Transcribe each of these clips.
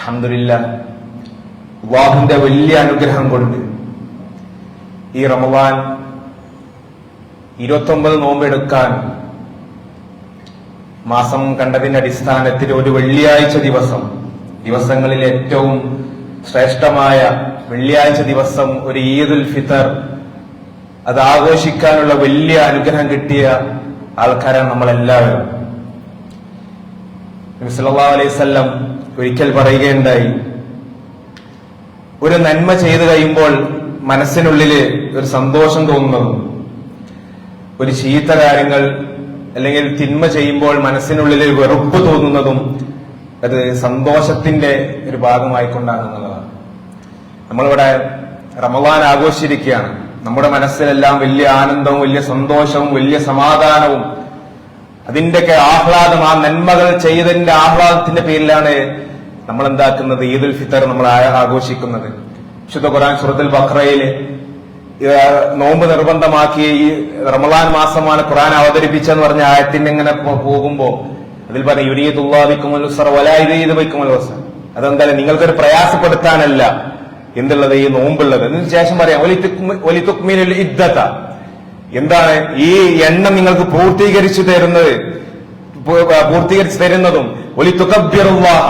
അൽഹംദുലില്ലാഹ്, അല്ലാഹുവിന്റെ വലിയ അനുഗ്രഹം കൊണ്ട് ഈ റമളാൻ 29 നോമ്പെടുക്കാൻ മാസം കണ്ടതിന്റെ അടിസ്ഥാനത്തിൽ ഒരു വെള്ളിയാഴ്ച ദിവസങ്ങളിൽ ഏറ്റവും ശ്രേഷ്ഠമായ വെള്ളിയാഴ്ച ദിവസം ഒരു ഈദുൽ ഫിത്തർ അത് ആഘോഷിക്കാനുള്ള വലിയ അനുഗ്രഹം കിട്ടിയ ആൾക്കാരാണ് നമ്മളെല്ലാവരും. നബി സല്ലല്ലാഹു അലൈഹി വസല്ലം ഒരിക്കൽ പറയുകയുണ്ടായി, ഒരു നന്മ ചെയ്തു കഴിയുമ്പോൾ മനസ്സിനുള്ളില് ഒരു സന്തോഷം തോന്നുന്നതും ഒരു ചീത്ത കാര്യങ്ങൾ അല്ലെങ്കിൽ തിന്മ ചെയ്യുമ്പോൾ മനസ്സിനുള്ളിൽ വെറുപ്പ് തോന്നുന്നതും അത് സന്തോഷത്തിന്റെ ഒരു ഭാഗമായിക്കൊണ്ടാകുന്നതാണ്. നമ്മളിവിടെ റമളാൻ ആഘോഷിച്ചിരിക്കുകയാണ്. നമ്മുടെ മനസ്സിലെല്ലാം വലിയ ആനന്ദവും വലിയ സന്തോഷവും വലിയ സമാധാനവും അതിന്റെയൊക്കെ ആഹ്ലാദം, ആ നന്മകൾ ചെയ്തതിന്റെ ആഹ്ലാദത്തിന്റെ പേരിലാണ് നമ്മൾ എന്താക്കുന്നത്, ഈദുൽ ഫിത്തർ നമ്മൾ ആഘോഷിക്കുന്നത്. വിശുദ്ധ ഖുർആൻ സൂറത്തുൽ ബഖറയില് നോമ്പ് നിർബന്ധമാക്കിയ ഈ റമളാൻ മാസമാണ് ഖുർആൻ അവതരിപ്പിച്ചെന്ന് പറഞ്ഞ ആയത്തിന്റെ ഇങ്ങനെ പോകുമ്പോ അതിൽ പറഞ്ഞ യുരീദുല്ലാഹു ബിക്കുമുൽ യുസ്റ വലാ യുരീദു ബിക്കുമുൽ ഉസ്റ, അതെന്തായാലും നിങ്ങൾക്കൊരു പ്രയാസപ്പെടുത്താനല്ല എന്തുള്ളത് ഈ നോമ്പുള്ളത്. അതിന് ശേഷം പറയാം വലിതുക്മിലുൽ ഇദ്ദത, എന്താണ് ഈ എണ്ണം നിങ്ങൾക്ക് പൂർത്തീകരിച്ചു തരുന്നതും വലിതുകബ്ബിറുല്ലാഹ,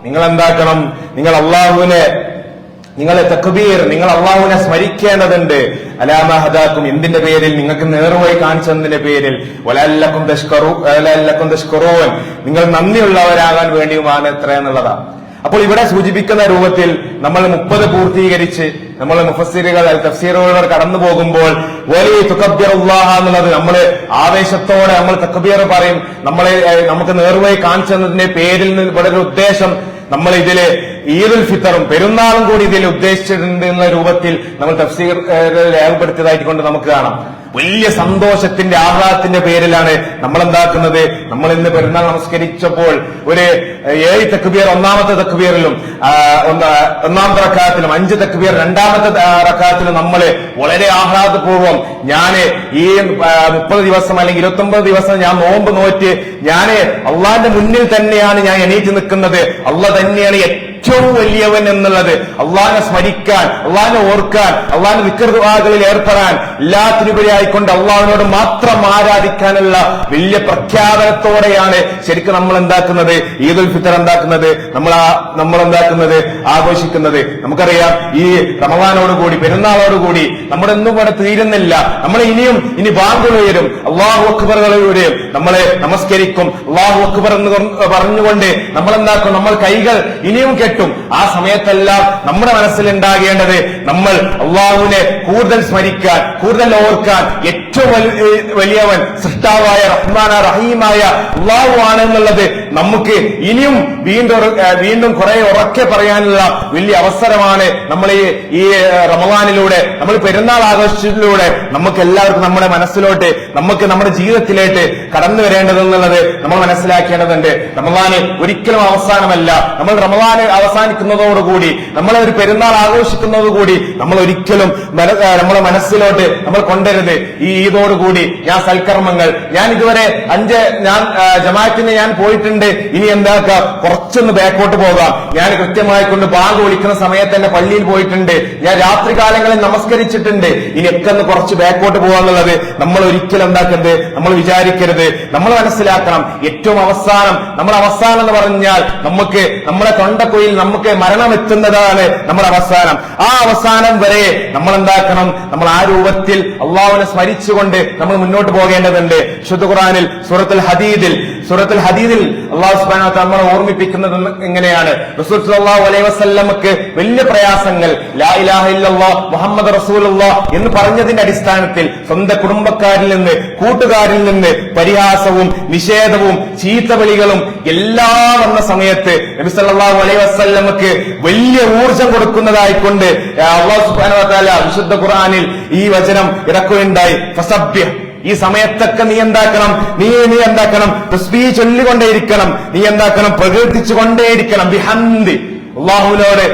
നിങ്ങൾ എന്താക്കണം, നിങ്ങൾ അള്ളാഹുവിനെ തക്ബീർ, നിങ്ങൾ അള്ളാഹുവിനെ സ്മരിക്കേണ്ടതുണ്ട്. അലാമ ഹദാക്കും, എന്തിന്റെ പേരിൽ, നിങ്ങൾക്ക് നേർവഴി കാണിച്ചതിന്റെ പേരിൽ. വലഅല്ലക്കും തശ്കുറൂൻ, നിങ്ങൾ നന്ദിയുള്ളവരാകാൻ വേണ്ടിയുമാണ് എത്ര എന്നുള്ളതാണ്. അപ്പോൾ ഇവിടെ സൂചിപ്പിക്കുന്ന രൂപത്തിൽ നമ്മൾ 30 പൂർത്തീകരിച്ച് നമ്മൾ മുഫസ്സിറുകൾ തഫ്സീറുകൾ കടന്നു പോകുമ്പോൾ വലിയ തുകബ്ബിറുല്ലാഹ എന്നുള്ളത് നമ്മൾ ആവേശത്തോടെ നമ്മൾ തക്ബീർ പറയും. നമുക്ക് നേർവഴി കാണിച്ചതിന്റെ പേരിൽ ഇവിടെ ഒരു ഉദ്ദേശം നമ്മൾ ഇതില് ഈദുൽ ഫിത്തറും പെരുന്നാളും കൂടി ഇതിൽ ഉദ്ദേശിച്ചിട്ടുണ്ട് എന്ന രൂപത്തിൽ നമ്മൾ തഫ്സീർ രേഖപ്പെടുത്തിയതായിട്ട് കൊണ്ട് നമുക്ക് കാണാം. വലിയ സന്തോഷത്തിന്റെ ആഹ്ലാദത്തിന്റെ പേരിലാണ് നമ്മൾ എന്താക്കുന്നത്, നമ്മൾ ഇന്ന് പെരുന്നാൾ നമസ്കരിച്ചപ്പോൾ ഒരു 7 തക്ബീർ ഒന്നാമത്തെ തക്ബീറിലും ഒന്നാമത്തെ റക്അത്തിലും 5 തക്ബീർ രണ്ടാമത്തെ റക്അത്തിലും നമ്മൾ വളരെ ആഹ്ലാദപൂർവ്വം ഞാന് ഈ 30 ദിവസം അല്ലെങ്കിൽ 29 ദിവസം ഞാൻ നോമ്പ് നോറ്റ് ഞാന് അള്ളാന്റെ മുന്നിൽ തന്നെയാണ് ഞാൻ എണീറ്റ് നിൽക്കുന്നത്, അള്ളാഹ് തന്നെയാണ് ഏറ്റവും വലിയവൻ എന്നുള്ളത്, അള്ളാഹിനെ സ്മരിക്കാൻ, അള്ളാഹിനെ ഓർക്കാൻ, അള്ളാഹിന്റെ ദിക്റുകളിൽ ഏർപ്പെടാൻ, എല്ലാത്തിനുപരിയായിക്കൊണ്ട് അള്ളാഹിനോട് മാത്രം ആരാധിക്കാനുള്ള വലിയ പ്രഖ്യാപനത്തോടെയാണ് ശരിക്കും നമ്മൾ എന്താക്കുന്നത്, ഈദുൽ ഫിത്തർ എന്താക്കുന്നത്, നമ്മൾ എന്താക്കുന്നത്, ആഘോഷിക്കുന്നത്. നമുക്കറിയാം ഈ റമളാനോടുകൂടി പെരുന്നാളോടുകൂടി നമ്മുടെ ഒന്നും ഇവിടെ തീരുന്നില്ല. നമ്മൾ ഇനി ബാങ്ക് ഉയരും, അള്ളാഹു അക്ബറുകളിലൂടെയും നമ്മളെ നമസ്കരിക്കും. അള്ളാഹു അക്ബർ എന്ന് പറഞ്ഞുകൊണ്ട് നമ്മൾ എന്താക്കും, നമ്മൾ കൈകൾ ഇനിയും കെട്ടും. ആ സമയത്തെല്ലാം നമ്മുടെ മനസ്സിലുണ്ടാകേണ്ടത് നമ്മൾ അള്ളാഹുവിനെ കൂടുതൽ സ്മരിക്കാൻ, കൂടുതൽ ഓർക്കാൻ, ഏറ്റവും വലിയവൻ സൃഷ്ടാവായ റഹ്മാന റഹീമായ അള്ളാഹു ആണെന്നുള്ളത് നമുക്ക് ഇനിയും വീണ്ടും കുറെ ഉറക്കെ പറയാനുള്ള വലിയ അവസരമാണ് നമ്മൾ ഈ റമളാനിലൂടെ, നമ്മൾ പെരുന്നാൾ ആഘോഷത്തിലൂടെ നമുക്ക് എല്ലാവർക്കും നമ്മുടെ മനസ്സിലോട്ട്, നമുക്ക് നമ്മുടെ ജീവിതത്തിലേക്ക് കടന്നു വരേണ്ടതെന്നുള്ളത് നമ്മൾ മനസ്സിലാക്കേണ്ടതുണ്ട്. റമളാന് ഒരിക്കലും അവസാനമല്ല. നമ്മൾ റമളാന് അവസാനിക്കുന്നതോടുകൂടി, നമ്മളെ ഒരു പെരുന്നാൾ ആഘോഷിക്കുന്നതോടുകൂടി നമ്മൾ ഒരിക്കലും നമ്മളെ മനസ്സിലോട്ട് നമ്മൾ കൊണ്ടുവരുത് ഈ ഈദോടുകൂടി ഞാൻ സൽക്കർമ്മങ്ങൾ, ഞാൻ ഇതുവരെ ജമാഅത്തിന് ഞാൻ പോയിട്ടുണ്ട്, ഇനി എന്താക്കുക കുറച്ചൊന്ന് ബാക്കോട്ട് പോകാം, ഞാൻ കൃത്യമായിക്കൊണ്ട് ബാങ്ക് വിളിക്കുന്ന സമയത്ത് തന്നെ പള്ളിയിൽ പോയിട്ടുണ്ട്, ഞാൻ രാത്രികാലങ്ങളിൽ നമസ്കരിച്ചിട്ടുണ്ട്, ഇനിയൊക്കെ ഒന്ന് കുറച്ച് ബാക്കോട്ട് പോകാന്നുള്ളത് നമ്മൾ ഒരിക്കലും എന്താക്കരുത്, നമ്മൾ വിചാരിക്കരുത്. നമ്മൾ മനസ്സിലാക്കണം, ഏറ്റവും അവസാനം എന്ന് പറഞ്ഞാൽ നമ്മളെ തൊണ്ടക്കുയിൽ നമുക്ക് മരണം എത്തുന്നതാണ് നമ്മുടെ അവസാനം. ആ അവസാനം വരെ നമ്മൾ എന്താക്കണം, നമ്മൾ ആ രൂപത്തിൽ അള്ളാഹുവിനെ സ്മരിച്ചുകൊണ്ട് നമ്മൾ മുന്നോട്ട് പോകേണ്ടതുണ്ട്. വിശുദ്ധ ഖുർആനിൽ സൂറത്തുൽ ഹദീദിൽ അള്ളാഹു സുബ്ഹാനഹു വ തആല നമ്മളെ ഓർമ്മിപ്പിക്കുന്നത് എങ്ങനെയാണ്, റസൂൽ സ്വല്ലല്ലാഹു അലൈഹി വസല്ലമക്ക് വലിയ പ്രയാസങ്ങൾ, ലാ ഇലാഹ ഇല്ലല്ലാഹ് മുഹമ്മദ് റസൂലുള്ളാഹ് എന്ന് പറഞ്ഞതിന്റെ അടിസ്ഥാനത്തിൽ സ്വന്തം കുടുംബക്കാരിൽ നിന്ന്, കൂട്ടുകാരിൽ നിന്ന് പരിഹാസവും നിഷേധവും ചീത്തവിളികളും എല്ലാം വന്ന സമയത്ത് നബി സല്ലല്ലാഹു അലൈഹി വസല്ലമക്ക് വലിയ ഊർജം കൊടുക്കുന്നതായിക്കൊണ്ട് അല്ലാഹു സുബ്ഹാനഹു വ തആല വിശുദ്ധ ഖുർആനിൽ ഈ വചനം ഇറക്കുകയുണ്ടായി. ഫസബ്ബിഹ്, ഈ സമയത്തൊക്കെ നീ എന്താക്കണം, തസ്ബീഹ് ചൊല്ലിക്കൊണ്ടേയിരിക്കണം, നീ എന്താക്കണം, പ്രകീർത്തിച്ചുകൊണ്ടേയിരിക്കണം. ബിഹംദി, അള്ളാഹുവിനോട്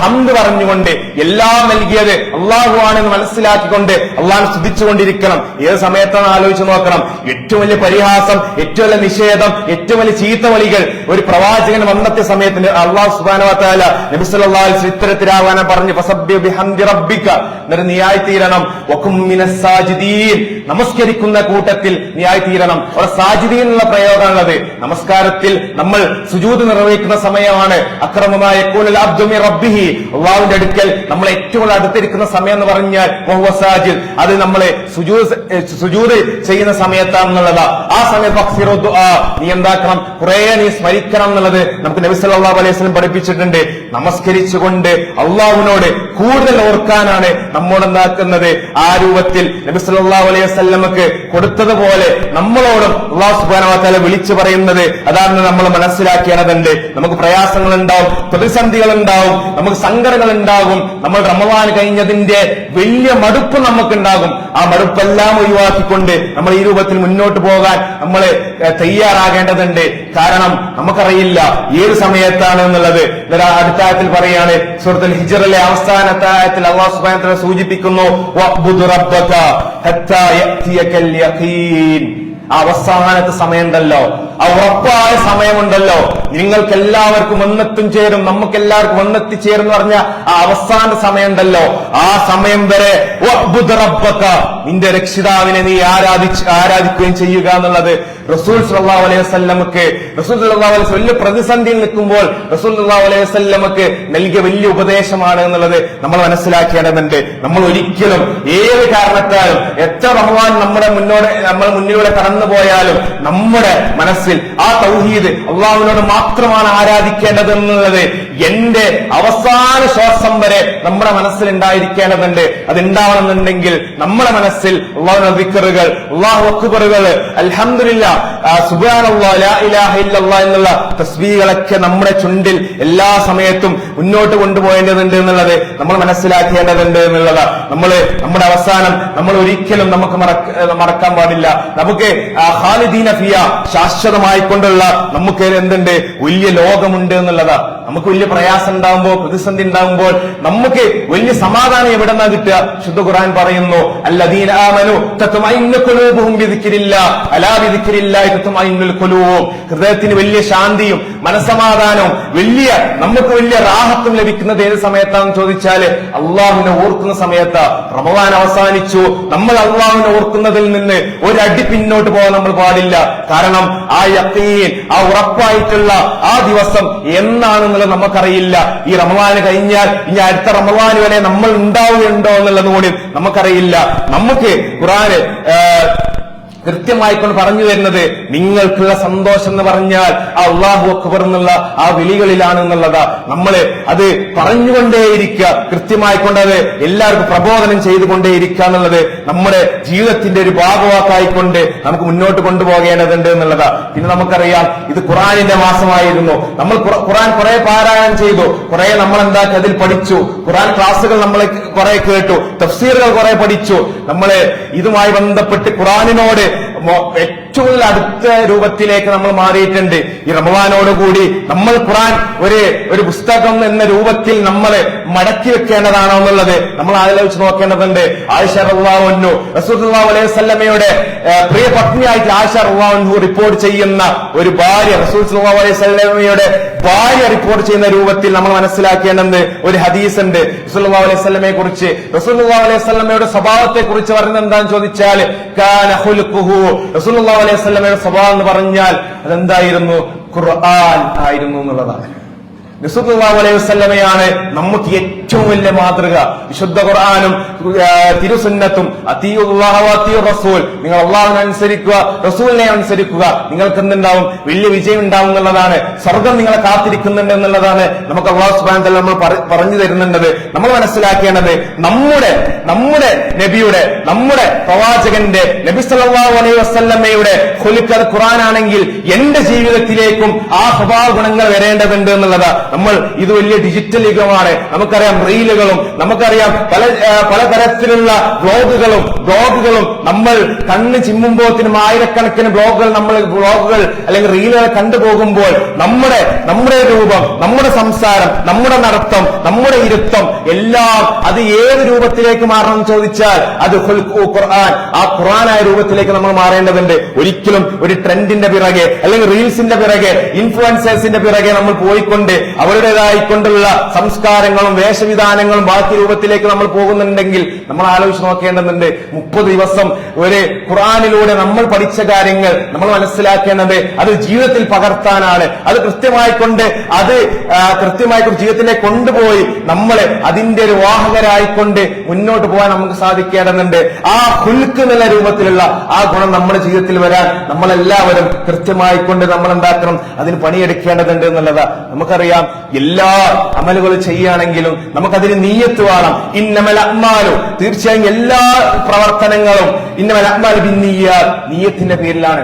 ഹംദ് പറഞ്ഞുകൊണ്ട് എല്ലാം നൽകിയത് അള്ളാഹു ആണെന്ന് മനസ്സിലാക്കിക്കൊണ്ട് അള്ളാഹു സ്തുതിച്ചുകൊണ്ടിരിക്കണം. ഏത് സമയത്താണ് ആലോചിച്ച് നോക്കണം. ഏറ്റവും വലിയ പരിഹാസം, ഏറ്റവും വലിയ നിഷേധം, ഏറ്റവും വലിയ ചീത്തവളികൾ ഒരു പ്രവാചകൻ വന്നത്തെ സമയത്തിന് അള്ളാഹു സുബ്ഹാനഹു വ തആല നബി സല്ലല്ലാഹു അലൈഹി വസല്ലം ഇത്തരത്തിലാവാൻ പറഞ്ഞു, ഫസബ്ബിഹ് ബിഹംദി റബ്ബിക, എന്നിട്ട് നീയായി തീരണം, വകും മിനസ് സാജിദീൻ, നമസ്കരിക്കുന്ന കൂട്ടത്തിൽ നീയായി തീരണം. അവിടെ സാജിദീൻ എന്നുള്ള പ്രയോഗമാണുള്ളത്. നമസ്കാരത്തിൽ നമ്മൾ സുജൂദ് നിർവഹിക്കുന്ന സമയമാണ്. അക്രമമായ യഖൂലുൽ അബ്ദു മിർ റബ്ബിഹി, അല്ലാഹുവിന്റെ അടുക്കൽ നമ്മൾ ഏറ്റവും അടുത്തിരിക്കുന്ന സമയം എന്ന് പറഞ്ഞാൽ വഹുവ സാജിദ്, അത് നമ്മളെ സുജൂദ് ചെയ്യുന്ന സമയത്താണെന്നുള്ളതാ. ആ സമയത്ത് അക്സിറു ദുആ, നീ എന്താക്കണം, കുറെ നീ സ്മരിക്കണം എന്നുള്ളത് നമുക്ക് നബി സല്ലല്ലാഹു അലൈഹി വസല്ലം പഠിപ്പിച്ചിട്ടുണ്ട്. നമസ്കരിച്ചുകൊണ്ട് അള്ളാഹുവിനോട് കൂടുതൽ ഓർക്കാനാണ് നമ്മോട് എന്താക്കുന്നത്. ആ രൂപത്തിൽ നബി സല്ലല്ലാഹു അലൈഹി വസല്ലമക്ക് കൊടുത്തതുപോലെ നമ്മളോടും അല്ലാഹു സുബ്ഹാനഹു വ തആല വിളിച്ചു പറയുന്നത് അതാണ് നമ്മൾ മനസ്സിലാക്കേണ്ടതുണ്ട്. നമുക്ക് പ്രയാസങ്ങൾ ഉണ്ടാവും, പ്രതിസന്ധികൾ ഉണ്ടാവും, നമുക്ക് സങ്കടങ്ങൾ ഉണ്ടാകും. നമ്മൾ റമദാൻ കഴിഞ്ഞതിന്റെ വലിയ മടുപ്പ് നമുക്കുണ്ടാകും. ആ മടുപ്പെല്ലാം ഒഴിവാക്കിക്കൊണ്ട് നമ്മൾ ഈ രൂപത്തിൽ മുന്നോട്ട് പോകാൻ നമ്മൾ തയ്യാറാകേണ്ടതുണ്ട്. കാരണം നമുക്കറിയില്ല ഏത് സമയത്താണ് എന്നുള്ളത്. അടുത്ത ആയത്തിൽ പറയാണ്, സൂറത്തുൽ ഹിജ്റിലെ അവസാനത്തെ ആയത്തിൽ അല്ലാഹു സുബ്ഹാനഹു വ തആല സൂചിപ്പിക്കുന്നു, വഅബ്ദുർ റബ്ബക ഹത്താ യഅതിയകൽ യഖീൻ. ആ അവസാനത്തെ സമയമുണ്ടല്ലോ, ആ ഉറപ്പായ സമയമുണ്ടല്ലോ, നിങ്ങൾക്ക് എല്ലാവർക്കും ഒന്നെത്തും ചേരും, നമുക്ക് എല്ലാവർക്കും ഒന്നെത്തിച്ചേരും എന്ന് പറഞ്ഞ ആ അവസാന സമയമുണ്ടല്ലോ, ആ സമയം വരെ വഅബ്ദുർ റബ്ബക, നിന്റെ രക്ഷിതാവിനെ നീ ആരാധിക്കുകയും ചെയ്യുക എന്നുള്ളത് റസൂൽ സല്ലല്ലാഹു അലൈഹി വസല്ലമക്ക് വലിയ പ്രതിസന്ധിയിൽ നിൽക്കുമ്പോൾ റസൂൽ സല്ലല്ലാഹു അലൈഹി വസല്ലമക്ക് നൽകിയ വലിയ ഉപദേശമാണ് എന്നുള്ളത് നമ്മൾ മനസ്സിലാക്കേണ്ടതുണ്ട്. നമ്മൾ ഒരിക്കലും ഏത് കാരണത്താലും എത്ര റമദാൻ നമ്മൾ മുന്നിലൂടെ കടന്നുപോയാലും നമ്മുടെ മനസ്സിൽ ആ തൗഹീദ് അള്ളാഹുവിനോട് മാത്രമാണ് ആരാധിക്കേണ്ടത് എന്നുള്ളത് എന്റെ അവസാന ശ്വാസം വരെ നമ്മുടെ മനസ്സിൽ ഉണ്ടായിരിക്കേണ്ടതുണ്ട്. അതുണ്ടാവണമെന്നുണ്ടെങ്കിൽ നമ്മുടെ മനസ്സിൽ അള്ളാഹുവിന്റെ ദിക്റുകൾ, അല്ലാഹു അക്ബറുകൾ, അൽഹംദുലില്ലാഹ്, സുബ്ഹാനല്ലാഹ്, ലാ ഇലാഹ ഇല്ലല്ലാഹ് എന്നുള്ള തസ്ബീഹുകളൊക്കെ നമ്മുടെ ചുണ്ടിൽ എല്ലാ സമയത്തും മുന്നോട്ട് കൊണ്ടുപോകേണ്ടതുണ്ട് എന്നുള്ളത് നമ്മൾ മനസ്സിലാക്കേണ്ടതുണ്ട് എന്നുള്ളത്. നമ്മുടെ അവസാനം നമ്മൾ ഒരിക്കലും നമുക്ക് മറക്കാൻ പാടില്ല. നമുക്ക് ഖാലിദീന ഫിയ, ശാശ്വതമായിക്കൊണ്ടുള്ള നമുക്ക് എന്തുണ്ട്, വലിയ ലോകമുണ്ട് എന്നുള്ളതാ. നമുക്ക് വലിയ പ്രയാസം ഉണ്ടാകുമ്പോൾ, പ്രതിസന്ധി ഉണ്ടാകുമ്പോൾ നമുക്ക് വലിയ സമാധാനം എവിടെ നിന്നാ കിട്ടുക? ശുദ്ധ ഖുർആൻ പറയുന്നു, അല്ലദീന ആമനു തത്മഇന്നു ഖുലൂബുഹും ബിദിക്രില്ലാഹ് അലാ ബിദിക്രില്ലാഹി തത്മഇന്നുൽ ഖുലൂബ്. ഹൃദയത്തിന് വലിയ ശാന്തിയും മനസമാധാനവും നമുക്ക് വലിയ റാഹത്തും ലഭിക്കുന്നത് ഏത് സമയത്താണെന്ന് ചോദിച്ചാല് അള്ളാഹുവിനെ ഓർക്കുന്ന സമയത്താ. റമദാൻ അവസാനിച്ചു, നമ്മൾ അള്ളാഹുവിനെ ഓർക്കുന്നതിൽ നിന്ന് ഒരടി പിന്നോട്ട് പോകാൻ നമ്മൾ പാടില്ല. കാരണം ആ യഖീൻ, ആ ഉറപ്പായിട്ടുള്ള ആ ദിവസം എന്നാണെന്നുള്ളത് നമുക്കറിയില്ല. ഈ റമദാൻ കഴിഞ്ഞാൽ ഇനി അടുത്ത റമദാൻ വരെ നമ്മൾ ഉണ്ടാവുകയുണ്ടോ എന്നുള്ളത് കൂടി നമുക്കറിയില്ല. നമുക്ക് ഖുർആന് കൃത്യമായിക്കൊണ്ട് പറഞ്ഞു തരുന്നത് നിങ്ങൾക്കുള്ള സന്തോഷം എന്ന് പറഞ്ഞാൽ അല്ലാഹു അക്ബർ എന്നുള്ള ആ വിളികളിലാണ് എന്നുള്ളതാ. നമ്മള് അത് പറഞ്ഞുകൊണ്ടേയിരിക്കുക, കൃത്യമായിക്കൊണ്ട് അത് എല്ലാവർക്കും പ്രബോധനം ചെയ്തുകൊണ്ടേയിരിക്കുക എന്നുള്ളത് നമ്മുടെ ജീവിതത്തിന്റെ ഒരു ഭാഗവാക്കായിക്കൊണ്ട് നമുക്ക് മുന്നോട്ട് കൊണ്ടുപോകേണ്ടതുണ്ട് എന്നുള്ളതാ. പിന്നെ നമുക്കറിയാം ഇത് ഖുർആനിന്റെ മാസമായിരുന്നു. നമ്മൾ ഖുർആൻ കുറെ പാരായണം ചെയ്തു, കുറെ നമ്മൾ അതിൽ പഠിച്ചു, ഖുർആൻ ക്ലാസുകൾ നമ്മൾ കുറെ കേട്ടു, തഫ്സീറുകൾ കുറെ പഠിച്ചു. നമ്മള് ഇതുമായി ബന്ധപ്പെട്ട് ഖുർആനിനോട് ഏറ്റവും അടുത്ത രൂപത്തിലേക്ക് നമ്മൾ മാറിയിട്ടുണ്ട്. ഈ റമദാനോടുകൂടി നമ്മൾ ഖുർആൻ ഒരു പുസ്തകം എന്ന രൂപത്തിൽ നമ്മൾ മടക്കി വെക്കേണ്ടതാണോ എന്നുള്ളത് നമ്മൾ ആലോചിച്ച് നോക്കേണ്ടതുണ്ട്. ആയിഷ റളിയല്ലാഹു അൻഹു, റസൂലുള്ളാഹി അലൈഹി വസല്ലമയുടെ പ്രിയ പത്നിയായിട്ട് ആയിഷ റളിയല്ലാഹു അൻഹു റിപ്പോർട്ട് ചെയ്യുന്ന ഒരു ഭാര്യ, റസൂലുള്ളാഹി അലൈഹി വസല്ലമയുടെ ഭാര്യ റിപ്പോർട്ട് ചെയ്യുന്ന രൂപത്തിൽ നമ്മൾ മനസ്സിലാക്കേണ്ടത് ഒരു ഹദീസ് ഉണ്ട് റസൂലുള്ളാഹി അലൈഹി വസല്ലമയെ കുറിച്ച്. റസൂലുള്ളാഹി അലൈഹി വസല്ലമയുടെ സ്വഭാവത്തെ കുറിച്ച് പറയുന്നത് എന്താണെന്ന് ചോദിച്ചാൽ, കാന ഖുൽഖുഹു, റസൂലുള്ളാഹി അലൈഹി വസല്ലമയുടെ സ്വഭാവം എന്ന് പറഞ്ഞാൽ അതെന്തായിരുന്നു? ഖുർആൻ ആയിരുന്നു എന്നുള്ളതാണ്. റസൂലുള്ളാഹി അലൈഹി വസല്ലമയാണ് നമുക്ക് ഏറ്റവും വലിയ മാതൃക. വിശുദ്ധ ഖുർആനും തിരുസുന്നത്തും, അത്തിയുല്ലാഹ വഅത്തിയുർ റസൂൽ, നിങ്ങൾ അല്ലാഹുവിനെ അനുസരിക്കുക, റസൂലിനെ അനുസരിക്കുക, നിങ്ങൾക്ക് എന്തുണ്ടാവും? വലിയ വിജയം ഉണ്ടാവും എന്നുള്ളതാണ്. സ്വർഗം നിങ്ങളെ കാത്തിരിക്കുന്നുണ്ട് എന്നുള്ളതാണ് നമുക്ക് അല്ലാഹു സുബ്ഹാനഹു വ തആല നമ്മൾ പറഞ്ഞു തരുന്നുണ്ട്. നമ്മൾ മനസ്സിലാക്കേണ്ടത് നമ്മുടെ നബിയുടെ, നമ്മുടെ പ്രവാചകന്റെ, നബി സല്ലല്ലാഹു അലൈഹി വസല്ലമയുടെ ഖുൽഖ് ഖുർആനാണെങ്കിൽ എന്റെ ജീവിതത്തിലേക്കും ആ സ്വഭാവ ഗുണങ്ങൾ വരേണ്ടതുണ്ട് എന്നുള്ളതാണ്. നമ്മൾ ഇത് വലിയ ഡിജിറ്റൽ യുഗമാണ്. നമുക്കറിയാം റീലുകളും, നമുക്കറിയാം പലതരത്തിലുള്ള ബ്ലോഗുകളും നമ്മൾ കണ്ണ് ചിമ്മുമ്പോത്തിനും ആയിരക്കണക്കിന് ബ്ലോഗുകൾ അല്ലെങ്കിൽ റീലുകൾ കണ്ടുപോകുമ്പോൾ നമ്മുടെ രൂപം, നമ്മുടെ സംസാരം, നമ്മുടെ നടത്തം, നമ്മുടെ ഇരുത്തം എല്ലാം അത് ഏത് രൂപത്തിലേക്ക് മാറണം ചോദിച്ചാൽ അത് ഖുർആൻ, ആ ഖുർആനായ രൂപത്തിലേക്ക് നമ്മൾ മാറേണ്ടതുണ്ട്. ഒരിക്കലും ഒരു ട്രെൻഡിന്റെ പിറകെ അല്ലെങ്കിൽ റീൽസിന്റെ പിറകെ ഇൻഫ്ലുവൻസേഴ്സിന്റെ പിറകെ നമ്മൾ പോയിക്കൊണ്ട് അവരുടേതായിക്കൊണ്ടുള്ള സംസ്കാരങ്ങളും വേഷവിധാനങ്ങളും ബാക്കി രൂപത്തിലേക്ക് നമ്മൾ പോകുന്നുണ്ടെങ്കിൽ നമ്മൾ ആലോചിച്ച് നോക്കേണ്ടതുണ്ട്. 30 ദിവസം ഒരു ഖുർആനിലൂടെ നമ്മൾ പഠിച്ച കാര്യങ്ങൾ നമ്മൾ മനസ്സിലാക്കേണ്ടത് അത് ജീവിതത്തിൽ പകർത്താനാണ്. അത് കൃത്യമായിക്കൊണ്ട് ജീവിതത്തിലേക്ക് കൊണ്ടുപോയി നമ്മളെ അതിന്റെ ഒരു വാഹകരായിക്കൊണ്ട് മുന്നോട്ട് പോകാൻ നമുക്ക് സാധിക്കേണ്ടതുണ്ട്. ആ ഹുൽക്ക് എന്നുള്ള രൂപത്തിലുള്ള ആ ഗുണം നമ്മുടെ ജീവിതത്തിൽ വരാൻ നമ്മളെല്ലാവരും കൃത്യമായിക്കൊണ്ട് നമ്മൾ എന്താക്കണം, അതിന് പണിയെടുക്കേണ്ടതുണ്ട് എന്നുള്ളതാ. നമുക്കറിയാം എല്ലാ അമലുകളും ചെയ്യുകയാണെങ്കിലും നമുക്കതിന് നീയത്ത് വേണം. ഇന്നമൽ അഅ്മാലു, തീർച്ചയായും എല്ലാ പ്രവർത്തനങ്ങളും ഇന്നമൽ അഅ്മാലു ബിന്നിയ്യാത്ത്, നീയത്തിന്റെ പേരിലാണ്.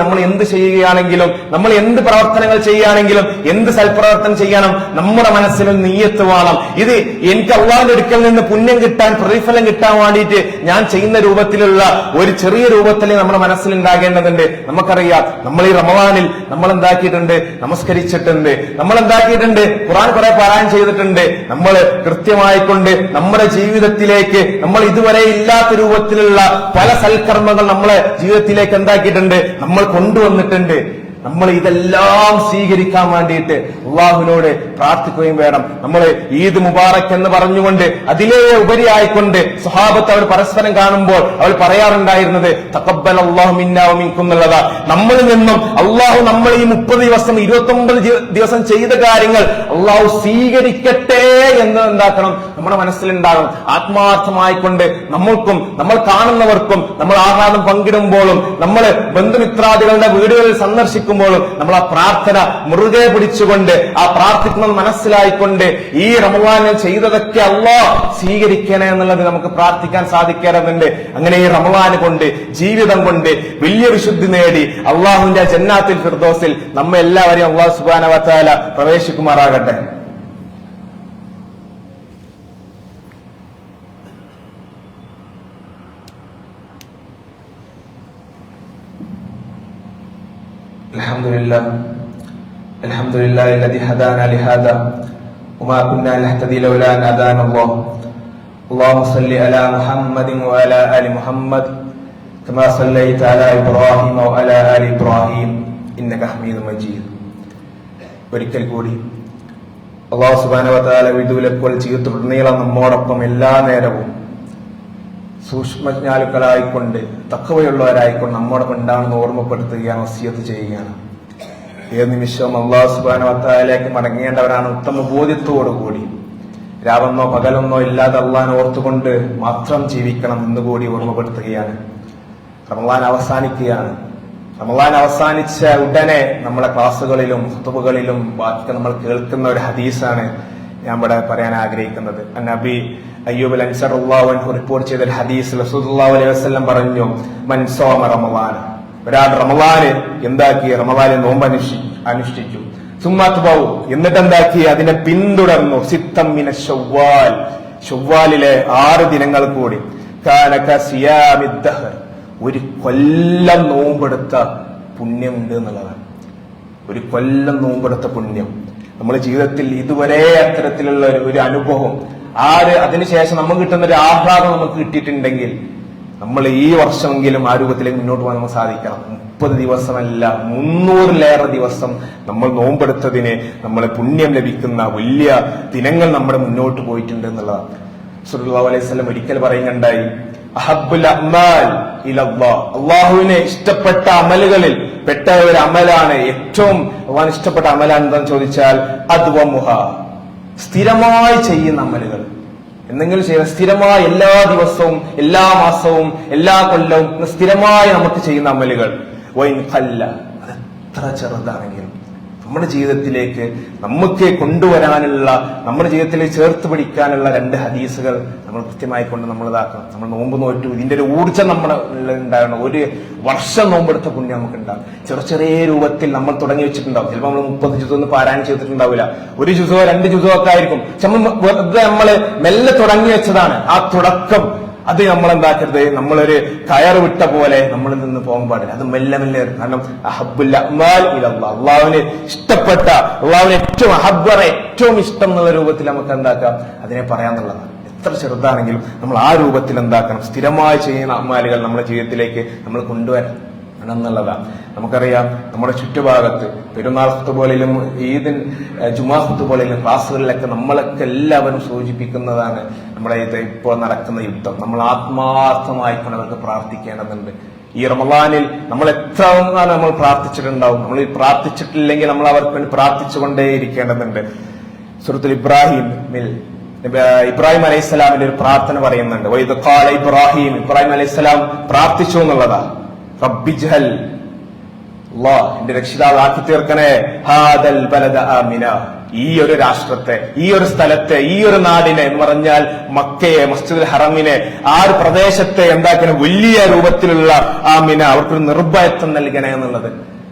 നമ്മൾ എന്ത് ചെയ്യുകയാണെങ്കിലും, നമ്മൾ എന്ത് പ്രവർത്തനങ്ങൾ ചെയ്യുകയാണെങ്കിലും, എന്ത് സൽപ്രവർത്തനം ചെയ്യണം, നമ്മുടെ മനസ്സിലും നീയത്ത് വേണം. ഇത് എനിക്ക് അല്ലാഹുവിന്റെ അടുക്കൽ നിന്ന് പുണ്യം കിട്ടാൻ, പ്രതിഫലം കിട്ടാൻ വേണ്ടിയിട്ട് ഞാൻ ചെയ്യുന്ന രൂപത്തിലുള്ള ഒരു ചെറിയ രൂപത്തിൽ നമ്മുടെ മനസ്സിൽ ഉണ്ടാകേണ്ടതുണ്ട്. നമുക്കറിയാം നമ്മൾ ഈ റമളാനിൽ നമ്മൾ എന്താക്കിയിട്ടുണ്ട്, നമസ്കരിച്ചിട്ടുണ്ട്, നമ്മൾ എന്താക്കിയിട്ടുണ്ട്, ഖുർആൻ കുറെ പാരായണം ചെയ്തിട്ടുണ്ട്. നമ്മൾ കൃത്യമായിക്കൊണ്ട് നമ്മുടെ ജീവിതത്തിലേക്ക് നമ്മൾ ഇതുവരെ ഇല്ലാത്ത രൂപത്തിലുള്ള പല സൽക്കർമ്മങ്ങൾ നമ്മളെ ജീവിതത്തിലേക്ക് എന്താക്കിയിട്ടുണ്ട്, നമ്മൾ കൊണ്ടുവന്നിട്ടുണ്ട്. നമ്മൾ ഇതെല്ലാം സ്വീകരിക്കാൻ വേണ്ടിയിട്ട് അള്ളാഹുവിനോട് പ്രാർത്ഥിക്കുകയും വേണം. നമ്മൾ ഈദ് മുബാറക് എന്ന് പറഞ്ഞുകൊണ്ട് അതിലേ ഉപരിയായിക്കൊണ്ട് സ്വഹാബത്ത് അവർ പരസ്പരം കാണുമ്പോൾ അവർ പറയാറുണ്ടായിരുന്നത് തഖബ്ബൽ അല്ലാഹു മിന്നാ വമിൻകും എന്നുള്ളതാ. നമ്മളിൽ നിന്നും അള്ളാഹു നമ്മൾ ഈ 30 ദിവസം 29 ദിവസം ചെയ്ത കാര്യങ്ങൾ അള്ളാഹു സ്വീകരിക്കട്ടെ എന്ന് എന്താക്കണം, നമ്മുടെ മനസ്സിലുണ്ടാകണം. ആത്മാർത്ഥമായിക്കൊണ്ട് നമ്മൾക്കും നമ്മൾ കാണുന്നവർക്കും നമ്മൾ ആഹ്ലാദം പങ്കിടുമ്പോഴും നമ്മൾ ബന്ധുമിത്രാദികളുടെ വീടുകളിൽ സന്ദർശിക്കും നമ്മൾ ആ പ്രാർത്ഥന മുറുകെ പിടിച്ചുകൊണ്ട് ആ പ്രാർത്ഥിക്കുന്നത് മനസ്സിലായിക്കൊണ്ട് ഈ റമളാനിൽ ചെയ്തതൊക്കെ അല്ലാഹ് സ്വീകരിക്കണേ എന്നുള്ളത് നമുക്ക് പ്രാർത്ഥിക്കാൻ സാധിക്കേണ്ടതുണ്ട്. അങ്ങനെ ഈ റമളാൻ കൊണ്ട്, ജീവിതം കൊണ്ട് വലിയ വിശുദ്ധി നേടി അള്ളാഹുവിന്റെ ജന്നാത്തുൽ ഫിർദൗസിൽ നമ്മെ എല്ലാവരെയും അല്ലാഹു സുബ്ഹാനഹു വ തആല പ്രവേശിക്കുമാറാകട്ടെ. അൽഹംദുലില്ലാഹി الذي هدانا لهذا وما كنا نهتدي لولا أن هدانا الله. اللهم صل على محمد وعلى آل محمد كما صليت على إبراهيم وعلى آل إبراهيم إنك حميد مجيد. ഒരിക്കൽ കൂടി അല്ലാഹു സുബ്ഹാനഹു വ തആല വിദൂലപ്പോൾ ജീവിതത്തിലുടനീളം നമ്മോടൊപ്പം എല്ലാ നേരവും സൂക്ഷ്മജ്ഞാലുക്കളായിക്കൊണ്ട് തഖ്വയുള്ളവരായിക്കൊണ്ട് നമ്മോടൊപ്പം ഉണ്ടാകുന്ന ഓർമ്മപ്പെടുത്തുകയാണ്, വസിയത്ത് ചെയ്യുകയാണ്. ഏത് നിമിഷവും അല്ലാഹു സുബ്ഹാനഹു വ തആലയിലേക്ക് മടങ്ങേണ്ടവരാണ് ഉത്തമ ബോധ്യത്തോടുകൂടി. രാവെന്നോ പകലെന്നോ ഇല്ലാതെ അള്ളാഹിനെ ഓർത്തുകൊണ്ട് മാത്രം ജീവിക്കണം എന്നുകൂടി ഓർമ്മപ്പെടുത്തുകയാണ്. റമളാൻ അവസാനിക്കുകയാണ്. റമളാൻ അവസാനിച്ച ഉടനെ നമ്മളെ ക്ലാസ്സുകളിലും ഖുതുബകളിലും ബാക്കി നമ്മൾ കേൾക്കുന്ന ഒരു ഹദീസാണ് ഞാൻ ഇവിടെ പറയാൻ ആഗ്രഹിക്കുന്നത്. നബി അയ്യൂബ് അൻസർ റളിയല്ലാഹു അൻഹു റിപ്പോർട്ട് ചെയ്ത ഹദീസ്, റസൂലുള്ളാഹി അലൈഹി വസല്ലം പറഞ്ഞു, മൻ സോമ റമളാൻ, ഒരാൾ റമളാന് എന്താക്കി, റമളാനിൽ നോമ്പ് അനുഷ്ഠിച്ചു. സുമ്മത്ബൗ, എന്നിട്ട് എന്താക്കി, അതിനെ പിന്തുടർന്നു. സിത്തം മിന ശവ്വാൽ, ശവ്വാലിലെ 6 ദിനങ്ങൾ കൂടി. കാനക സിയാമിദ് ദഹർ, ഒരു കൊല്ലം നോമ്പെടുത്ത പുണ്യമുണ്ട് എന്നുള്ളതാണ്. ഒരു കൊല്ലം നോമ്പെടുത്ത പുണ്യം നമ്മുടെ ജീവിതത്തിൽ ഇതുവരെ അത്തരത്തിലുള്ള ഒരു അനുഭവം അതിനുശേഷം നമുക്ക് കിട്ടുന്ന ഒരു ആഹ്ലാദം നമുക്ക് കിട്ടിയിട്ടുണ്ടെങ്കിൽ നമ്മൾ ഈ വർഷമെങ്കിലും ആ രൂപത്തിലേക്ക് മുന്നോട്ട് പോകാൻ നമുക്ക് സാധിക്കണം. 30 ദിവസമല്ല 300-ലേറെ ദിവസം നമ്മൾ നോമ്പെടുത്തതിന് നമ്മളെ പുണ്യം ലഭിക്കുന്ന വലിയ ദിനങ്ങൾ നമ്മുടെ മുന്നോട്ട് പോയിട്ടുണ്ട് എന്നുള്ളതാണ്. സല്ലല്ലാഹു അലൈഹി വസല്ലം ഒരിക്കൽ പറയുകയുണ്ടായി, അഹബ്ബുൽ അഅ്മാൽ ഇലല്ലാഹ്, അല്ലാഹുവിനെ ഇഷ്ടപ്പെട്ട അമലുകളിൽ പെട്ട ഒരു അമലാണ്, ഏറ്റവും അല്ലാഹുവിന് ഇഷ്ടപ്പെട്ട അമലാണ് എന്താണെന്ന് ചോദിച്ചാൽ അദ്വമുഹ, സ്ഥിരമായി ചെയ്യുന്ന അമലുകൾ. എന്തെങ്കിലും ചെയ്യുന്ന സ്ഥിരമായി എല്ലാ ദിവസവും എല്ലാ മാസവും എല്ലാ കൊല്ലവും സ്ഥിരമായി നമുക്ക് ചെയ്യുന്ന അമലുകൾ. വൈൻ ഖല്ല, അത് എത്ര ചെറുതാണെങ്കിലും നമ്മുടെ ജീവിതത്തിലേക്ക് നമുക്ക് കൊണ്ടുവരാനുള്ള, നമ്മുടെ ജീവിതത്തിലേക്ക് ചേർത്ത് പിടിക്കാനുള്ള 2 ഹദീസുകൾ നമ്മൾ കൃത്യമായി കൊണ്ട് നമ്മൾ ഇതാക്കണം. നമ്മൾ നോമ്പ് നോറ്റു, ഇതിന്റെ ഒരു ഊർജ്ജം നമ്മുടെ ഉണ്ടാകണം. 1 വർഷം നോമ്പെടുത്ത പുണ്യം നമുക്ക് ഉണ്ടാകും. ചെറിയ രൂപത്തിൽ നമ്മൾ തുടങ്ങി വെച്ചിട്ടുണ്ടാവും. ചിലപ്പോൾ നമ്മൾ 30 ജുസൊന്നും പാരായണം ചെയ്തിട്ടുണ്ടാവില്ല, 1 ജുസോ 2 ജുസോ ഒക്കെ ആയിരിക്കും. നമ്മള് മെല്ലെ തുടങ്ങി വെച്ചതാണ്. ആ തുടക്കം അത് നമ്മൾ എന്താക്കരുത്, നമ്മളൊരു കയറ് വിട്ട പോലെ നമ്മളിൽ നിന്ന് പോകാൻ പാടില്ല. അത് മെല്ലെ മെല്ലെ. കാരണം അഹബ്ബുൽ അഅ്മാൽ ഇലല്ലാഹ്, അള്ളാഹുവിന് ഇഷ്ടപ്പെട്ട, അള്ളാഹുവിന് ഏറ്റവും അഹബ്ബറ, ഏറ്റവും ഇഷ്ടം എന്നുള്ള രൂപത്തിൽ നമുക്ക് എന്താക്കാം, അതിനെ പറയാന്നുള്ളതാണ്. എത്ര ചെറുതാണെങ്കിലും നമ്മൾ ആ രൂപത്തിൽ എന്താക്കണം, സ്ഥിരമായി ചെയ്യുന്ന അഅ്മാലുകൾ നമ്മുടെ ജീവിതത്തിലേക്ക് നമ്മൾ കൊണ്ടുവരാം എന്നുള്ളതാണ്. നമുക്കറിയാം നമ്മുടെ ചുറ്റുഭാഗത്ത് പെരുന്നാൾ ഖുതുബകളിലും ഈദിൻ ജുമാ ഖുതുബകളിലും ക്ലാസ്സുകളിലൊക്കെ നമ്മളൊക്കെ എല്ലാവരും സൂചിപ്പിക്കുന്നതാണ് നമ്മുടെ ഇത് ഇപ്പോൾ നടക്കുന്ന യുദ്ധം. നമ്മൾ ആത്മാർത്ഥമായിക്കൊണ്ട് അവർക്ക് പ്രാർത്ഥിക്കേണ്ടതുണ്ട്. ഈ റമളാനിൽ നമ്മൾ എത്ര നമ്മൾ പ്രാർത്ഥിച്ചിട്ടുണ്ടാവും. നമ്മൾ പ്രാർത്ഥിച്ചിട്ടില്ലെങ്കിൽ നമ്മൾ അവർക്ക് വേണ്ടി പ്രാർത്ഥിച്ചുകൊണ്ടേ ഇരിക്കേണ്ടതുണ്ട്. സൂറത്തുൽ ഇബ്രാഹിമിൽ ഇബ്രാഹിം അലൈഹിസ്സലാമിന്റെ ഒരു പ്രാർത്ഥന പറയുന്നുണ്ട്. വഇദ് ഖാല ഇബ്രാഹിം അലൈഹിസ്സലാം പ്രാർത്ഥിച്ചു എന്നുള്ളതാ. റബ്ബിജ്അൽ, അല്ലാഹ് എന്റെ രക്ഷിതാവ് ആക്കി തീർക്കണേ, ഹാദൽ ബലദ ആമിന, ഈ ഒരു രാഷ്ട്രത്തെ, ഈ ഒരു സ്ഥലത്തെ, ഈ ഒരു നാടിനെ എന്ന് പറഞ്ഞാൽ മക്കയെ, മസ്ജിദുൽ ഹറമിനെ, ആ ഒരു പ്രദേശത്തെ എന്താക്കണം, വലിയ രൂപത്തിലുള്ള ആമിന, അവർക്കൊരു നിർഭയത്വം നൽകണേ എന്നുള്ളത്.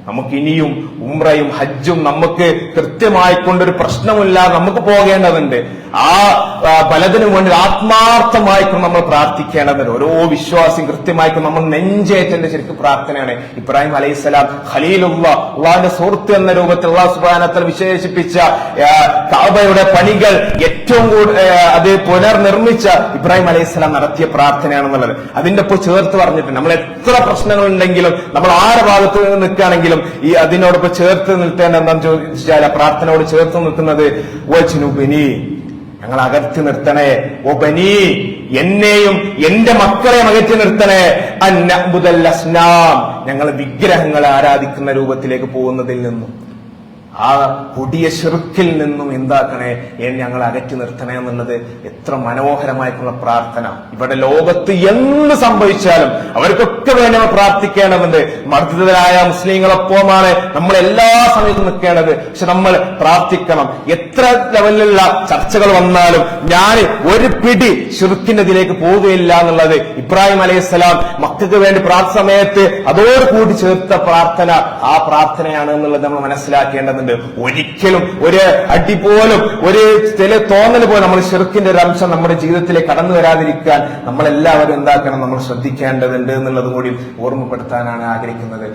നമുക്ക് ഇനിയും ഉംറയും ഹജ്ജും നമുക്ക് കൃത്യമായിക്കൊണ്ടൊരു പ്രശ്നമില്ല, നമുക്ക് പോകേണ്ടതുണ്ട്. ആ പലതിനും വേണ്ടി ആത്മാർത്ഥമായിക്കൊണ്ട് നമ്മൾ പ്രാർത്ഥിക്കേണ്ടതുണ്ട്. ഓരോ വിശ്വാസിയും കൃത്യമായിക്കൊണ്ട് നമ്മൾ നെഞ്ചേറ്റന്റെ ശരിക്കും പ്രാർത്ഥനയാണ്. ഇബ്രാഹിം അലൈഹിസ്സലാം ഖലീലുള്ളാഹ്, അള്ളാഹിന്റെ സുഹൃത്ത് എന്ന രൂപത്തിൽ അള്ളാഹു സുബ്ഹാനഹു വ തആല വിശേഷിപ്പിച്ച കഅബയുടെ പണികൾ ഏറ്റവും അത് പുനർനിർമ്മിച്ച ഇബ്രാഹിം അലൈഹിസ്സലാം നടത്തിയ പ്രാർത്ഥനയാണെന്നുള്ളത് അതിന്റെ ഒപ്പം ചേർത്ത് പറഞ്ഞിട്ടുണ്ട്. നമ്മൾ എത്ര പ്രശ്നങ്ങൾ ഉണ്ടെങ്കിലും, നമ്മൾ ആരുടെ ഭാഗത്ത് നിന്ന് നിൽക്കുകയാണെങ്കിലും ഈ അതിനോടൊപ്പം ചേർത്ത് നിൽത്തേണ്ട എന്താണെന്ന് ചോദിച്ചാൽ, ആ പ്രാർത്ഥനയോട് ചേർത്ത് നിൽക്കുന്നത് വജ്നുബിനി, ഞങ്ങൾ അകറ്റി നിർത്തണേ, ഓ ബനി, എന്നെയും എന്റെ മക്കളെയും അകറ്റി നിർത്തണേ, അന്നഅ്ബുദൽ അസ്നാം, ഞങ്ങൾ വിഗ്രഹങ്ങളെ ആരാധിക്കുന്ന രൂപത്തിലേക്ക് പോകുന്നതിൽ നിന്നും, ആ കൊടിയ ശിർക്കിൽ നിന്നും എന്താക്കണേ, ഞങ്ങൾ അകറ്റി നിർത്തണേ എന്നുള്ളത് എത്ര മനോഹരമായിട്ടുള്ള പ്രാർത്ഥന. ഇവിടെ ലോകത്ത് എന്ത് സംഭവിച്ചാലും അവർക്കൊക്കെ വേണ്ടി നമ്മൾ പ്രാർത്ഥിക്കേണ്ടതുണ്ട്. മർദ്ദിതരായ മുസ്ലിങ്ങളൊപ്പമാണ് നമ്മൾ എല്ലാ സമയത്തും നിൽക്കേണ്ടത്. പക്ഷെ നമ്മൾ പ്രാർത്ഥിക്കണം. എത്ര ലെവലിലുള്ള ചർച്ചകൾ വന്നാലും ഞാൻ ഒരു പിടി ശിർക്കിന്റെ പോവുകയില്ല എന്നുള്ളത് ഇബ്രാഹിം അലൈഹിസ്സലാം മക്കൾക്ക് വേണ്ടി പ്രാർത്ഥന സമയത്ത് അതോടുകൂടി ചേർത്ത പ്രാർത്ഥന, ആ പ്രാർത്ഥനയാണ് എന്നുള്ളത് നമ്മൾ മനസ്സിലാക്കേണ്ടതുണ്ട്. ഒരിക്കലും ഒരു അടി പോലും, ഒരു ചില തോന്നൽ പോലും നമ്മൾ ശിർക്കിന്റെ ഒരു അംശം നമ്മുടെ ജീവിതത്തിലേക്ക് കടന്നു വരാതിരിക്കാൻ നമ്മളെല്ലാവരും എന്താക്കണം, നമ്മൾ ശ്രദ്ധിക്കേണ്ടതുണ്ട് എന്നുള്ളതും കൂടി ഓർമ്മപ്പെടുത്താനാണ് ആഗ്രഹിക്കുന്നത്.